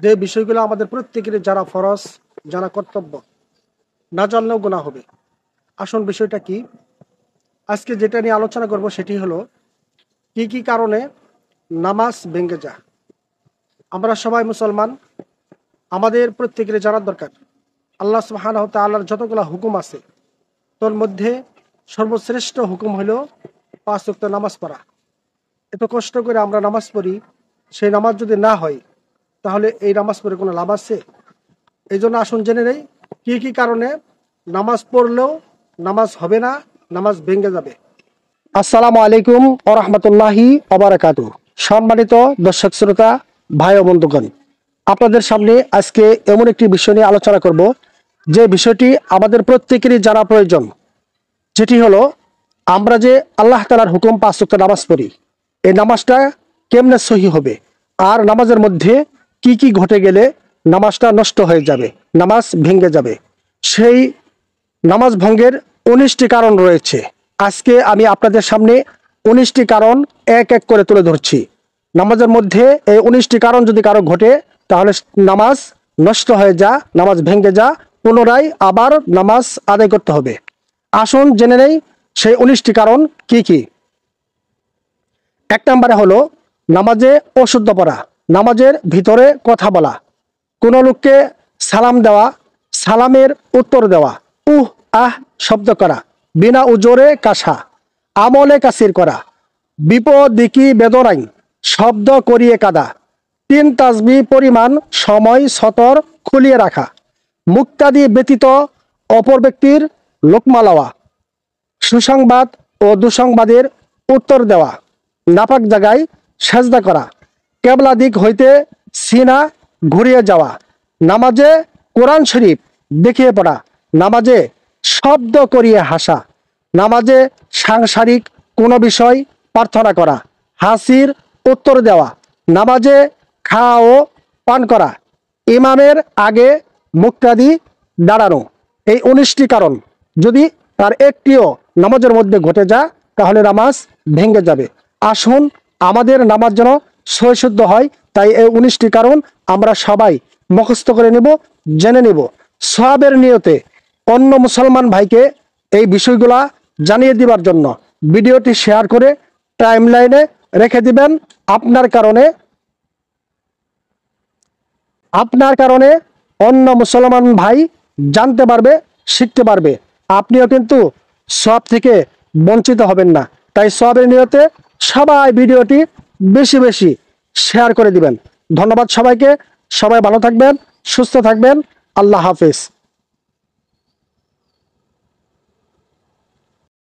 যে বিষয়গুলো আমাদের প্রত্যেকের যারা ফরজ, যারা কর্তব্য, না জানলেও গুনাহ হবে। আসল বিষয়টা কি, আজকে যেটা নিয়ে আলোচনা করব সেটি হলো কি কি কারণে নামাজ ভেঙে যায়। আমরা সবাই মুসলমান, আমাদের প্রত্যেকের জানার দরকার আল্লাহ সুবহানাহু ওয়া তাআলার যতগুলো হুকুম আছে তোর মধ্যে সর্বশ্রেষ্ঠ হুকুম হলো 5 ওয়াক্ত নামাজ পড়া। এত কষ্ট করে আমরা নামাজ পড়ি, সেই নামাজ যদি না হয় তাহলে এই নামাজ পড়ে কোনো লাভ আছে? এই জন্য আসুন জেনে নেই কি কি কারণে নামাজ পড়লেও নামাজ হবে না, নামাজ ভেঙে যাবে। আসসালামু আলাইকুম ওয়া রাহমাতুল্লাহি ওয়া বারাকাতুহু। সম্মানিত দর্শক শ্রোতা, ভাই ও বন্ধুগণ, আপনাদের সামনে আজকে এমন একটি বিষয় নিয়ে আলোচনা করব যে বিষয়টি আমাদের প্রত্যেকেরই জানা প্রয়োজন। যেটি হলো আমরা যে আল্লাহ তাআলার হুকুম 5 ওয়াক্ত নামাজ পড়ি, এই নামাজটা কেমনে সহি হবে, আর নামাজের মধ্যে কি কি ঘটে গেলে নামাজটা নষ্ট হয়ে যাবে, নামাজ ভেঙে যাবে। সেই নামাজ ভঙ্গের 19টি কারণ রয়েছে। আজকে আমি আপনাদের সামনে 19টি কারণ এক এক করে তুলে ধরছি। নামাজের মধ্যে এই 19টি কারণ যদি কারো ঘটে তাহলে নামাজ নষ্ট হয়ে যা, নামাজ ভেঙে যা, পুনরায় আবার নামাজ আদায় করতে হবে। আসুন জেনে নেই সেই 19টি কারণ কি কি। 1 নম্বরে হলো নামাজে অশুদ্ধ পড়া, নামাজের ভিতরে কথা বলা, কোনো লোককে সালাম দেওয়া, সালামের উত্তর দেওয়া, উহ আহ শব্দ করা, বিনা উজরে কাশা, আমলে কাসির করা, বিপদিকি বেদনাই শব্দ করিয়ে কাদা, 3 তাসবি পরিমাণ সময় সতর খুলিয়ে রাখা, মুক্তাদি ব্যতীত অপর ব্যক্তির লোকমা লওয়া, সুসংবাদ ও দুঃসংবাদের উত্তর দেওয়া, নাপাক জায়গায় সেজদা করা, কেবলা দিক হইতে সিনা ঘুরিয়ে যাওয়া, নামাজে কোরআন শরীফ দেখিয়ে পড়া, নামাজে শব্দ করিয়ে হাসা, নামাজে সাংসারিক কোনো বিষয় প্রার্থনা করা, হাসির উত্তর দেওয়া, নামাজে খাওয়া ও পান করা, ইমামের আগে মুক্তাদি দাঁড়ানো। এই 19টি কারণ যদি তার একটিও নামাজের মধ্যে ঘটে যায় তাহলে নামাজ ভেঙে যাবে। আসুন আমাদের নামাজ যেন সহিশুদ্ধ হয়, তাই এই 19টি কারণ আমরা সবাই মুখস্থ করে নেব, জেনে নেব। সওয়াবের নিয়তে অন্য মুসলমান ভাইকে এই বিষয়গুলা জানিয়ে দিবার জন্য ভিডিওটি শেয়ার করে টাইমলাইনে রেখে দিবেন। আপনার কারণে অন্য মুসলমান ভাই জানতে পারবে, শিখতে পারবে। আপনিও কিন্তু সওয়াব থেকে বঞ্চিত হবেন না। তাই সওয়াবের নিয়তে সবাই ভিডিওটি বেশি বেশি শেয়ার করে দিবেন। ধন্যবাদ সবাইকে। সবাই ভালো থাকবেন, সুস্থ থাকবেন। আল্লাহ হাফেজ।